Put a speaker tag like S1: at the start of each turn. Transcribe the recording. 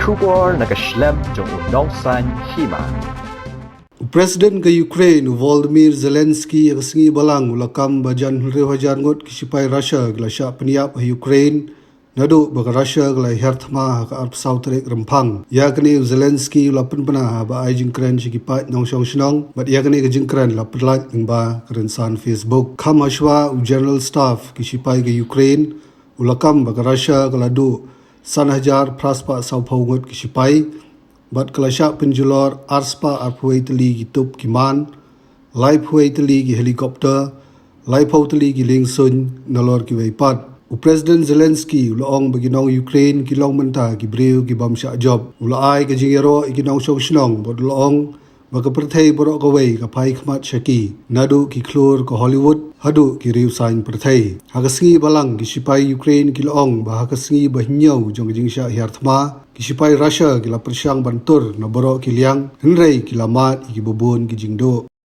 S1: 出国那个 Schlemm 中有农山起嘛。
S2: Presiden ke Ukraine Volodymyr Zelensky agasngi balang ulakam bajan hulre hajar ngot kisipai Russia glasha peniap Ukraine nadu baga Russia glai herthma ka arp sautrek rempang yakni Zelensky ulapen pana ba ai jingkran sikipai nongshong shnong but yakni ke jingkran la perlat ingba kerensan Facebook khamashwa General Staff kisipai ke Ukraine ulakam baga Russia gladu san hajar praspa saupau ngot kisipai bat kelasya penjulor arspa arpuai teli gitup kiman lai puai teli gi helikopter lai pau teli gi lingsun nalor ki weipat u President Zelensky ulaong baginong Ukraine kilong menta ki breu ki bamsha job ulai ke jingero ikinong shong shnong bot ulaong baka perthai borok ka wei ka pai khmat shaki nadu ki klur ko Hollywood hadu ki riu sain perthai hagasngi balang ki sipai Ukraine kilong ba hagasngi bahinyau jong jingsha hiarthma kisipai Russia kila persyang bantur na borok kiliang henrei kilamat iki bubun ki jingdo